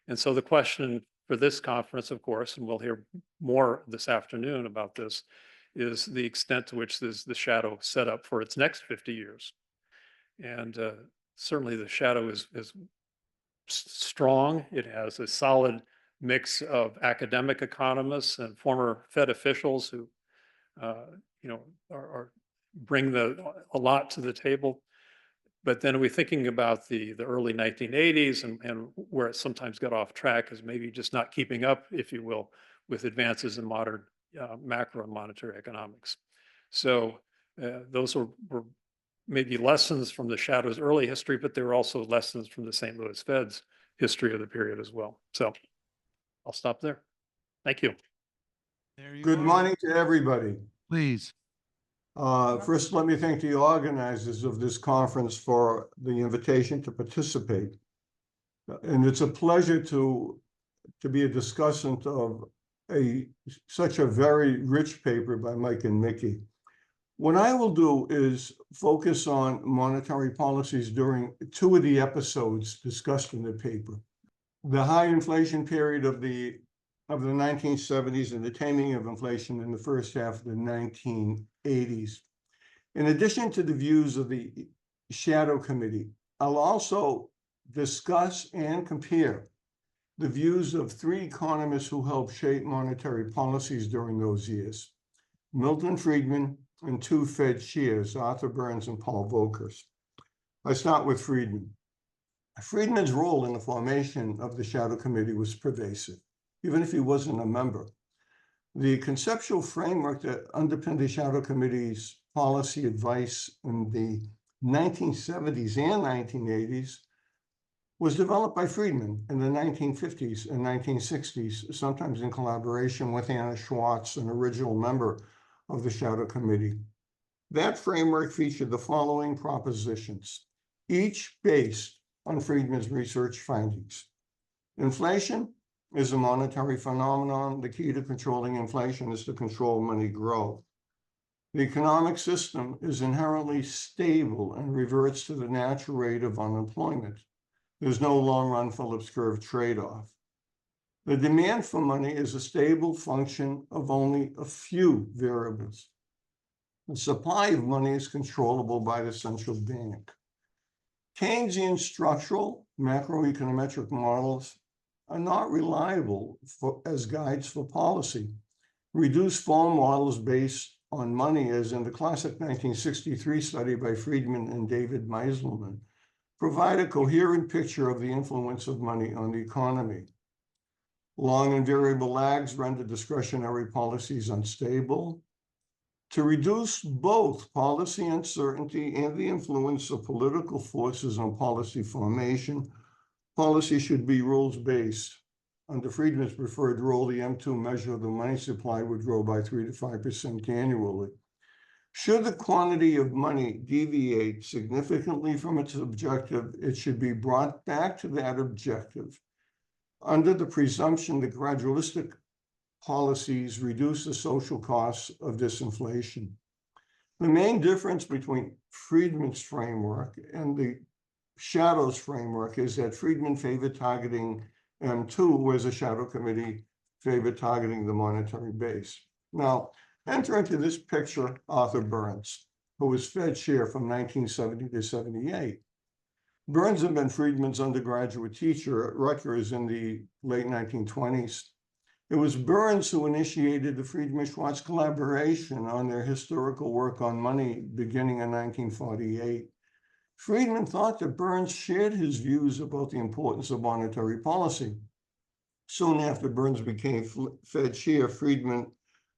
And so the question for this conference, of course, and we'll hear more this afternoon about this, is the extent to which the shadow set up for its next 50 years. And certainly the shadow is strong. It has a solid mix of academic economists and former Fed officials who, bring a lot to the table. But then we're thinking about the early 1980s and where it sometimes got off track is maybe just not keeping up, if you will, with advances in modern macro and monetary economics. So Those were maybe lessons from the Shadow's early history, but there were also lessons from the St. Louis Fed's history of the period as well. So I'll stop there. Thank you. There you Good are. morning to everybody. Please. First, let me thank the organizers of this conference for the invitation to participate. And it's a pleasure to be a discussant of such a very rich paper by Mike and Mickey. What I will do is focus on monetary policies during two of the episodes discussed in the paper. The high inflation period of the 1970s and the taming of inflation in the first half of the 1980s. In addition to the views of the Shadow Committee, I'll also discuss and compare the views of three economists who helped shape monetary policies during those years: Milton Friedman and two Fed chairs, Arthur Burns and Paul Volcker. I start with Friedman. Friedman's role in the formation of the Shadow Committee was pervasive, even if he wasn't a member. The conceptual framework that underpinned the Shadow Committee's policy advice in the 1970s and 1980s was developed by Friedman in the 1950s and 1960s, sometimes in collaboration with Anna Schwartz, an original member of the Shadow Committee. That framework featured the following propositions, each based on Friedman's research findings. Inflation is a monetary phenomenon. The key to controlling inflation is to control money growth. The economic system is inherently stable and reverts to the natural rate of unemployment. There's no long-run Phillips curve trade-off. The demand for money is a stable function of only a few variables. The supply of money is controllable by the central bank. Keynesian structural macroeconometric models are not reliable as guides for policy. Reduced form models based on money, as in the classic 1963 study by Friedman and David Meiselman, provide a coherent picture of the influence of money on the economy. Long and variable lags render discretionary policies unstable. To reduce both policy uncertainty and the influence of political forces on policy formation, policy should be rules-based. Under Friedman's preferred rule, the M2 measure of the money supply would grow by 3 to 5% annually. Should the quantity of money deviate significantly from its objective, it should be brought back to that objective under the presumption that gradualistic policies reduce the social costs of disinflation. The main difference between Friedman's framework and the Shadow's framework is that Friedman favored targeting M2, whereas the Shadow Committee favored targeting the monetary base. Now, enter into this picture Arthur Burns, who was Fed chair from 1970 to 78. Burns had been Friedman's undergraduate teacher at Rutgers in the late 1920s. It was Burns who initiated the Friedman-Schwartz collaboration on their historical work on money beginning in 1948. Friedman thought that Burns shared his views about the importance of monetary policy. Soon after Burns became Fed chair, Friedman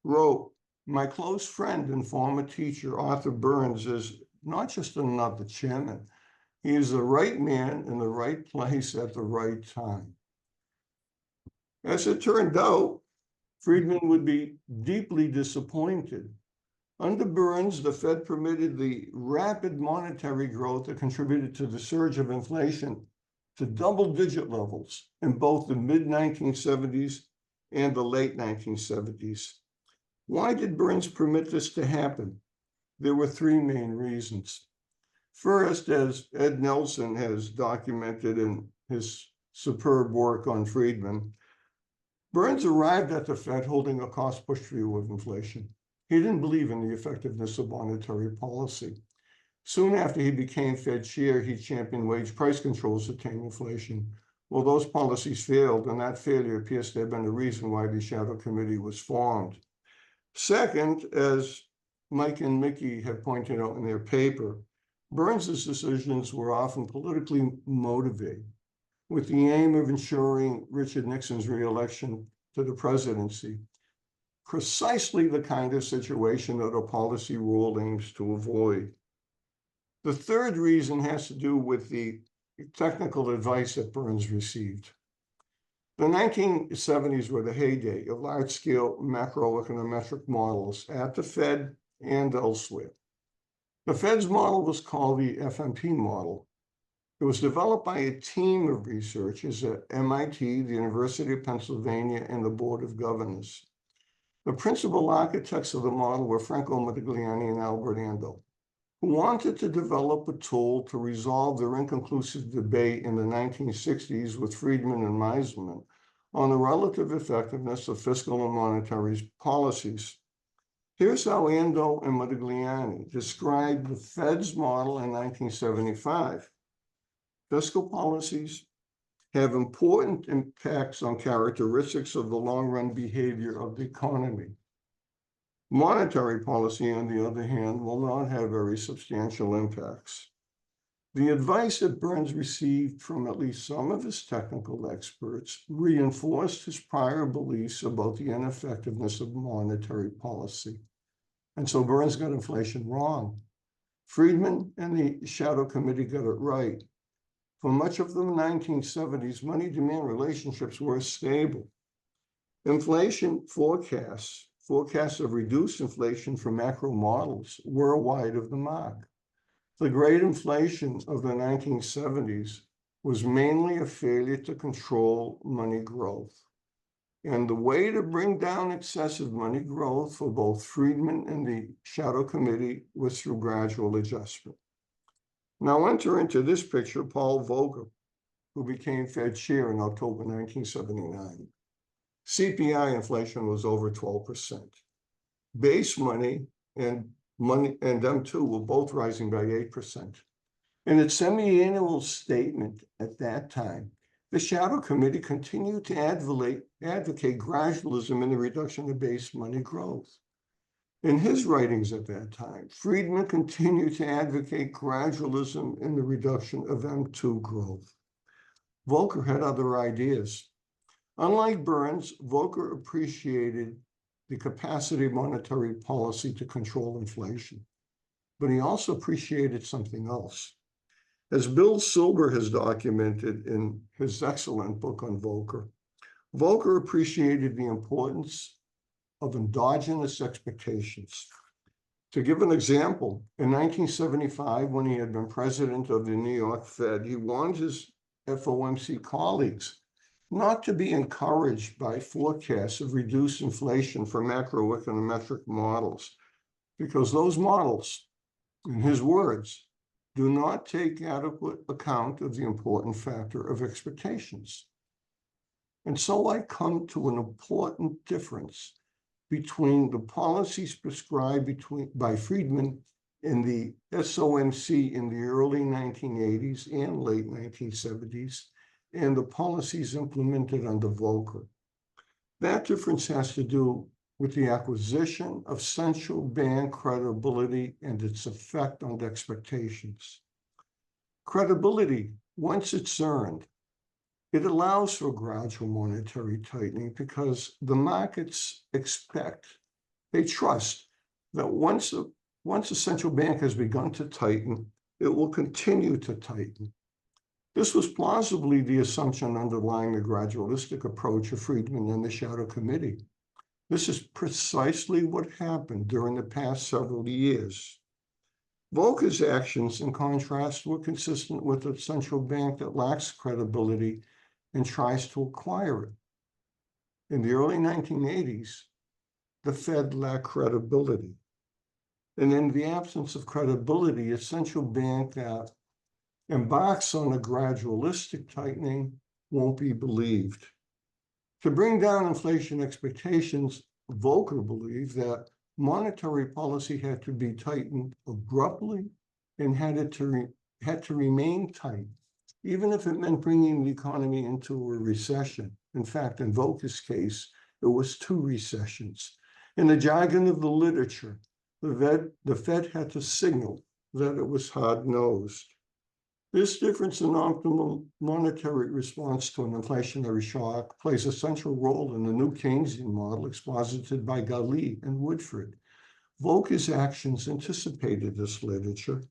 wrote, "My close friend and former teacher, Arthur Burns, is not just another chairman. He is the right man in the right place at the right time." As it turned out, Friedman would be deeply disappointed. Under Burns, the Fed permitted the rapid monetary growth that contributed to the surge of inflation to double-digit levels in both the mid-1970s and the late 1970s. Why did Burns permit this to happen? There were three main reasons. First, as Ed Nelson has documented in his superb work on Friedman, Burns arrived at the Fed holding a cost-push view of inflation. He didn't believe in the effectiveness of monetary policy. Soon after he became Fed chair, he championed wage price controls to tame inflation. Well, those policies failed, and that failure appears to have been the reason why the Shadow Committee was formed. Second, as Mike and Mickey have pointed out in their paper, Burns's decisions were often politically motivated, with the aim of ensuring Richard Nixon's reelection to the presidency. precisely the kind of situation that a policy rule aims to avoid. The third reason has to do with the technical advice that Burns received. The 1970s were the heyday of large-scale macroeconometric models at the Fed and elsewhere. The Fed's model was called the FMP model. It was developed by a team of researchers at MIT, the University of Pennsylvania, and the Board of Governors. The principal architects of the model were Franco Modigliani and Albert Ando, who wanted to develop a tool to resolve their inconclusive debate in the 1960s with Friedman and Meisman on the relative effectiveness of fiscal and monetary policies. Here's how Ando and Modigliani described the Fed's model in 1975. Fiscal policies have important impacts on characteristics of the long-run behavior of the economy. Monetary policy, on the other hand, will not have very substantial impacts. The advice that Burns received from at least some of his technical experts reinforced his prior beliefs about the ineffectiveness of monetary policy. And so Burns got inflation wrong. Friedman and the Shadow Committee got it right. For much of the 1970s, money-demand relationships were stable. Inflation forecasts of reduced inflation from macro models were wide of the mark. The great inflation of the 1970s was mainly a failure to control money growth. And the way to bring down excessive money growth for both Friedman and the Shadow Committee was through gradual adjustment. Now enter into this picture Paul Volcker, who became Fed chair in October 1979. CPI inflation was over 12%. Base money and M2 were both rising by 8%. In its semi-annual statement at that time, the Shadow Committee continued to advocate gradualism in the reduction of base money growth. In his writings at that time, Friedman continued to advocate gradualism in the reduction of M2 growth. Volcker had other ideas. Unlike Burns, Volcker appreciated the capacity of monetary policy to control inflation, but he also appreciated something else. As Bill Silber has documented in his excellent book on Volcker, Volcker appreciated the importance of endogenous expectations. To give an example, in 1975, when he had been president of the New York Fed, he warned his FOMC colleagues not to be encouraged by forecasts of reduced inflation for macroeconometric models, because those models, in his words, do not take adequate account of the important factor of expectations. And so I come to an important difference between the policies prescribed by Friedman in the SOMC in the early 1980s and late 1970s, and the policies implemented under Volcker. That difference has to do with the acquisition of central bank credibility and its effect on expectations. Credibility, once it's earned, it allows for gradual monetary tightening because the markets they trust that once a central bank has begun to tighten, it will continue to tighten. This was plausibly the assumption underlying the gradualistic approach of Friedman and the Shadow Committee. This is precisely what happened during the past several years. Volcker's actions, in contrast, were consistent with a central bank that lacks credibility and tries to acquire it. In the early 1980s, the Fed lacked credibility. And in the absence of credibility, a central bank that embarks on a gradualistic tightening won't be believed. To bring down inflation expectations, Volcker believed that monetary policy had to be tightened abruptly and had to remain tight, even if it meant bringing the economy into a recession. In fact, in Volcker's case, it was 2 recessions. In the jargon of the literature, the Fed had to signal that it was hard-nosed. This difference in optimal monetary response to an inflationary shock plays a central role in the new Keynesian model exposited by Galli and Woodford. Volcker's actions anticipated this literature.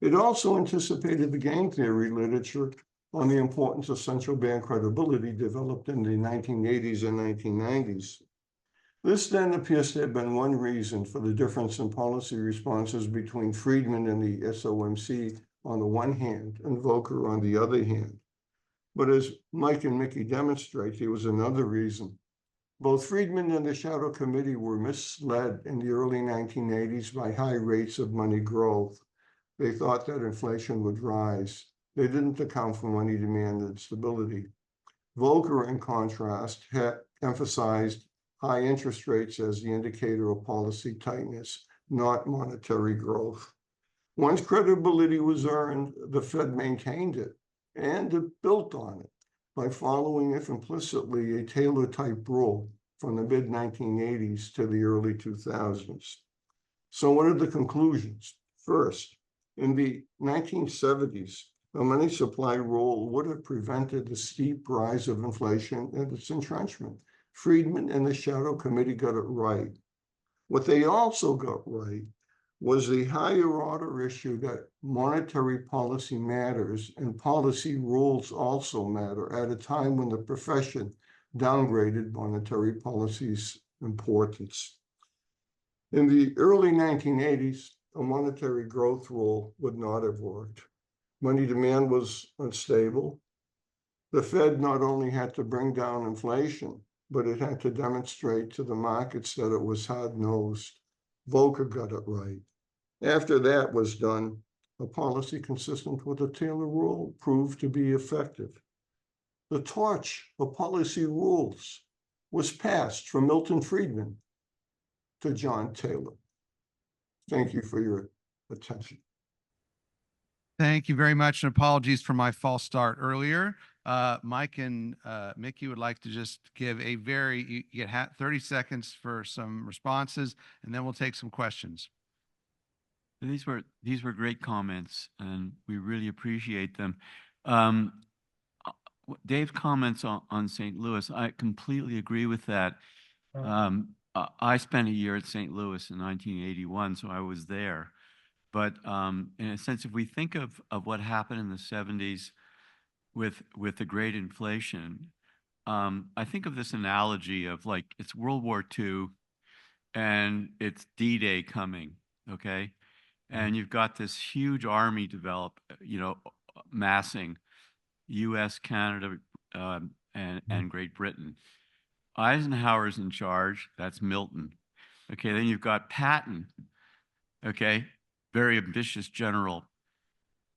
It also anticipated the game theory literature on the importance of central bank credibility developed in the 1980s and 1990s. This then appears to have been one reason for the difference in policy responses between Friedman and the SOMC on the one hand and Volcker on the other hand. But as Mike and Mickey demonstrate, there was another reason. Both Friedman and the Shadow Committee were misled in the early 1980s by high rates of money growth. They thought that inflation would rise. They didn't account for money demand and stability. Volcker, in contrast, had emphasized high interest rates as the indicator of policy tightness, not monetary growth. Once credibility was earned, the Fed maintained it, and it built on it by following, if implicitly, a Taylor-type rule from the mid-1980s to the early 2000s. So what are the conclusions? First, in the 1970s, a money supply rule would have prevented the steep rise of inflation and its entrenchment. Friedman and the Shadow Committee got it right. What they also got right was the higher order issue that monetary policy matters and policy rules also matter at a time when the profession downgraded monetary policy's importance. In the early 1980s, a monetary growth rule would not have worked. Money demand was unstable. The Fed not only had to bring down inflation, but it had to demonstrate to the markets that it was hard-nosed. Volcker got it right. After that was done, a policy consistent with the Taylor rule proved to be effective. The torch of policy rules was passed from Milton Friedman to John Taylor. Thank you for your attention. Thank you very much, and apologies for my false start earlier. Mike and Mickey would like to just give a you get 30 seconds for some responses, and then we'll take some questions. These were great comments, and we really appreciate them. Dave's comments on St. Louis, I completely agree with that. I spent a year at St. Louis in 1981, so I was there. But in a sense, if we think of what happened in the 70s with the great inflation, I think of this analogy of like it's World War II and it's D-Day coming, okay? And you've got this huge army develop, massing US, Canada, and Great Britain. Eisenhower's in charge, that's Milton. Okay, then you've got Patton, okay? Very ambitious general.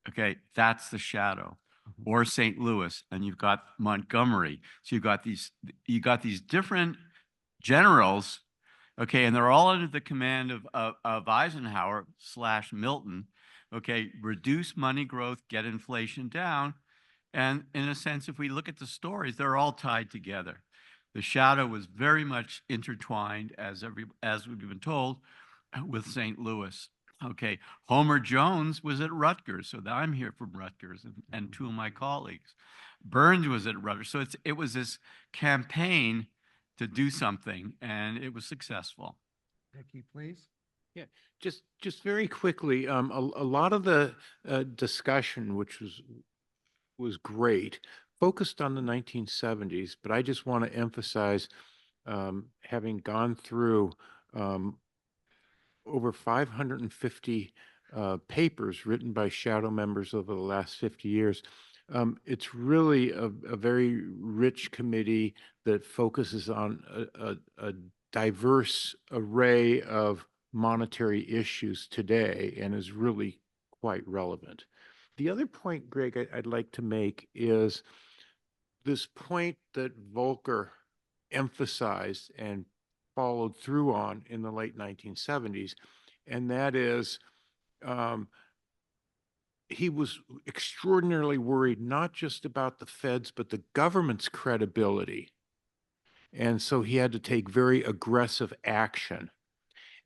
Okay, that's the Shadow. Or St. Louis, and you've got Montgomery. So you got these different generals, okay, and they're all under the command of Eisenhower / Milton. Okay, reduce money growth, get inflation down. And in a sense, if we look at the stories, they're all tied together. The Shadow was very much intertwined, as we've been told, with St. Louis. Okay, Homer Jones was at Rutgers, so I'm here from Rutgers, and two of my colleagues. Burns was at Rutgers, so it was this campaign to do something, and it was successful. Mickey, please. Yeah, just very quickly, a lot of the discussion, which was great, focused on the 1970s, but I just want to emphasize, having gone through over 550 papers written by Shadow members over the last 50 years. It's really a very rich committee that focuses on a diverse array of monetary issues today and is really quite relevant. The other point, Greg, I'd like to make is this point that Volcker emphasized and followed through on in the late 1970s, and that is he was extraordinarily worried not just about the Fed's, but the government's credibility. And so he had to take very aggressive action.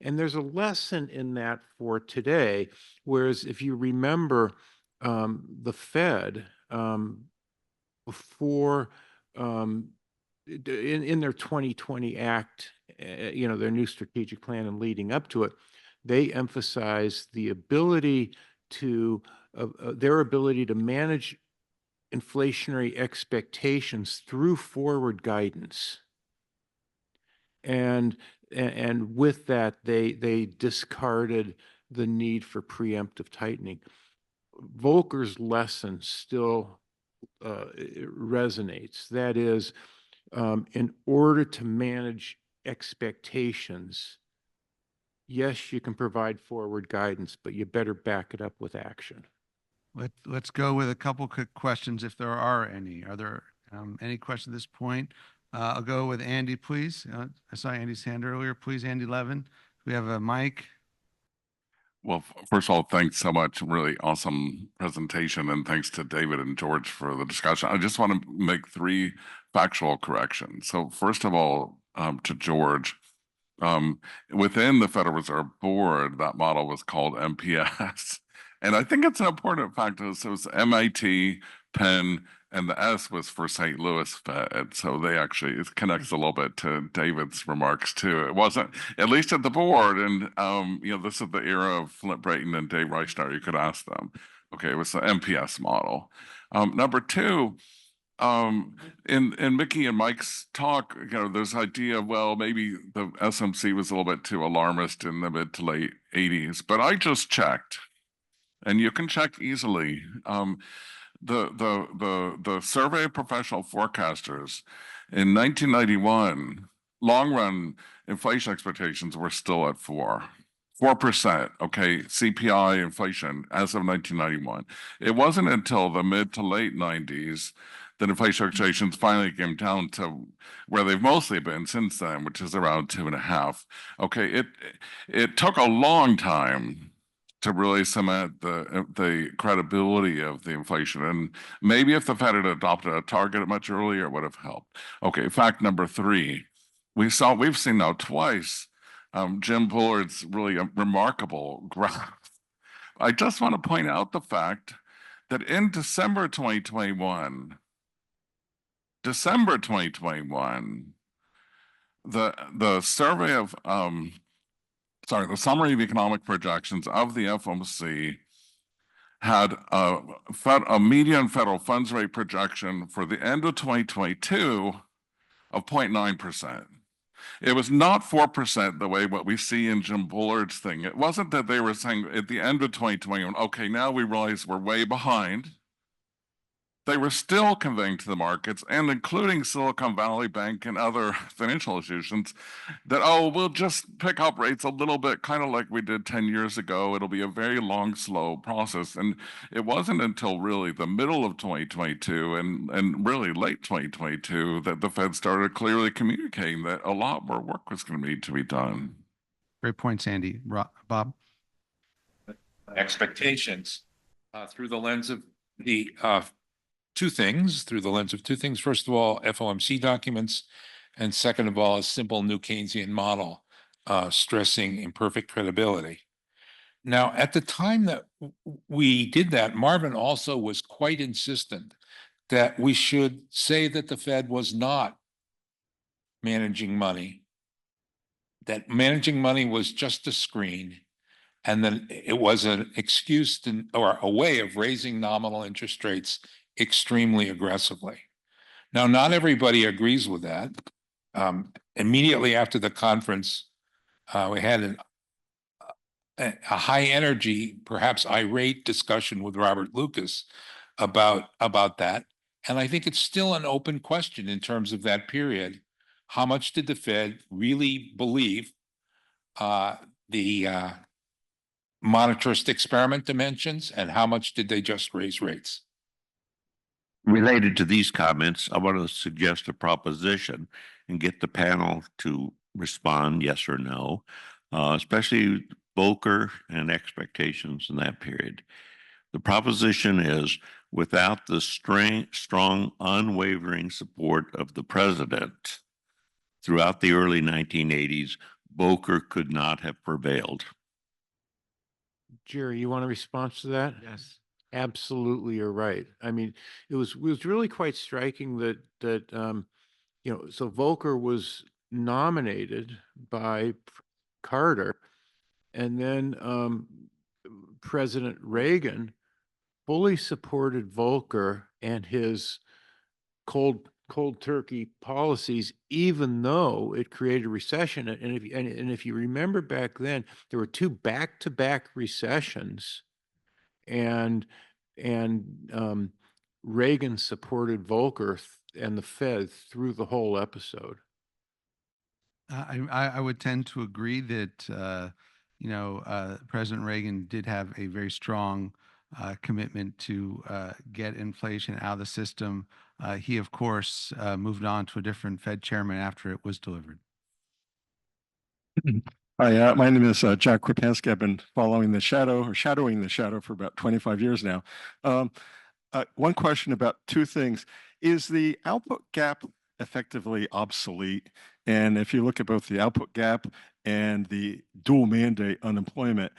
And there's a lesson in that for today, whereas if you remember, the Fed, before, in their 2020 Act, their new strategic plan and leading up to it, they emphasize the ability to, their ability to manage inflationary expectations through forward guidance. And with that, they discarded the need for preemptive tightening. Volcker's lesson still resonates. That is, in order to manage expectations, yes, you can provide forward guidance, but you better back it up with action. Let's go with a couple quick questions if there are any. Are there any questions at this point? I'll go with Andy, please. I saw Andy's hand earlier. Please, Andy Levin. We have a mic. Well, first of all, thanks so much. Really awesome presentation. And thanks to David and George for the discussion. I just want to make 3 factual corrections. So first of all, to George, within the Federal Reserve Board, that model was called MPS. And I think it's an important fact. So it's MIT, Penn, and the S was for St. Louis Fed. So it connects a little bit to David's remarks too. It wasn't, at least at the board, and this is the era of Flint Brayton and Dave Reichsteiger, you could ask them. Okay, it was the MPS model. Number 2, in Mickey and Mike's talk, there's idea of, well, maybe the SOMC was a little bit too alarmist in the mid to late 80s, but I just checked, and you can check easily. The survey of professional forecasters in 1991, long run inflation expectations were still at 4%, okay, CPI inflation as of 1991. It wasn't until the mid to late 90s that inflation expectations finally came down to where they've mostly been since then, which is around 2.5. Okay, it took a long time to really cement the credibility of the inflation. And maybe if the Fed had adopted a target much earlier, it would have helped. Okay, fact number 3, we've seen now twice Jim Bullard's really remarkable graph. I just want to point out the fact that in December 2021, the survey of the summary of economic projections of the FOMC had a median federal funds rate projection for the end of 2022 of 0.9%. It was not 4% the way what we see in Jim Bullard's thing. It wasn't that they were saying at the end of 2021, okay, now we realize we're way behind. They were still conveying to the markets, and including Silicon Valley Bank and other financial institutions, that, oh, we'll just pick up rates a little bit, kind of like we did 10 years ago. It'll be a very long, slow process. And it wasn't until really the middle of 2022 and really late 2022 that the Fed started clearly communicating that a lot more work was going to need to be done. Great points, Andy. Bob? Expectations through the lens of the two things. First of all, FOMC documents, and second of all, a simple new Keynesian model stressing imperfect credibility. Now, at the time that we did that, Marvin also was quite insistent that we should say that the Fed was not managing money, that managing money was just a screen, and then it was an excuse or a way of raising nominal interest rates extremely aggressively. Now, not everybody agrees with that. Immediately after the conference, we had a high energy, perhaps irate discussion with Robert Lucas about that. And I think it's still an open question in terms of that period. How much did the Fed really believe the monetarist experiment dimensions, and how much did they just raise rates? Related to these comments, I want to suggest a proposition and get the panel to respond yes or no, especially Volcker and expectations in that period. The proposition is, without the strong, unwavering support of the president throughout the early 1980s, Volcker could not have prevailed. Jerry, you want a response to that? Yes. Absolutely, you're right. I mean, it was really quite striking that so Volcker was nominated by Carter, and then President Reagan fully supported Volcker and his cold turkey policies, even though it created a recession. And if you remember back then, there were two back-to-back recessions, and Reagan supported Volcker and the Fed through the whole episode. I would tend to agree that, President Reagan did have a very strong commitment to get inflation out of the system. He, of course, moved on to a different Fed chairman after it was delivered. Hi, my name is Jack Krapansky. I've been shadowing the shadow for about 25 years now. One question about two things. Is the output gap effectively obsolete? And if you look at both the output gap and the dual mandate unemployment,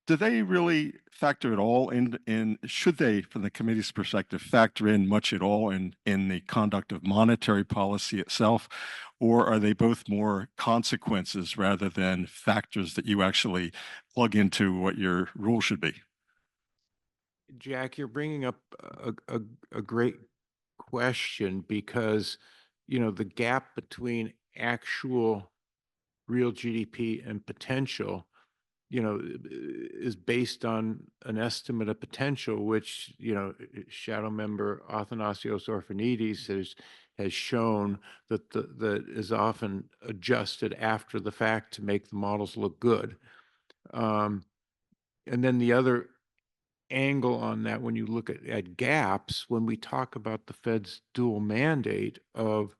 do they really factor at all in should they, from the committee's perspective, factor in much at all in the conduct of monetary policy itself? Or are they both more consequences rather than factors that you actually plug into what your rule should be? Jack, you're bringing up a great question, because the gap between actual real GDP and potential is based on an estimate of potential, which shadow member Athanasios Orphanides has shown that is often adjusted after the fact to make the models look good. And then the other angle on that, when you look at gaps, when we talk about the Fed's dual mandate of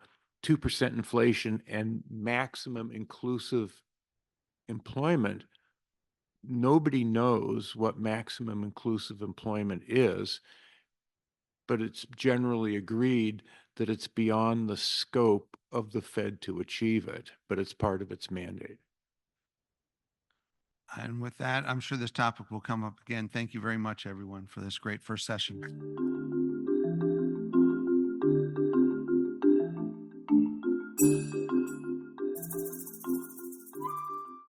2% inflation and maximum inclusive employment, nobody knows what maximum inclusive employment is, but it's generally agreed that it's beyond the scope of the Fed to achieve it, but it's part of its mandate. And with that, I'm sure this topic will come up again. Thank you very much, everyone, for this great first session.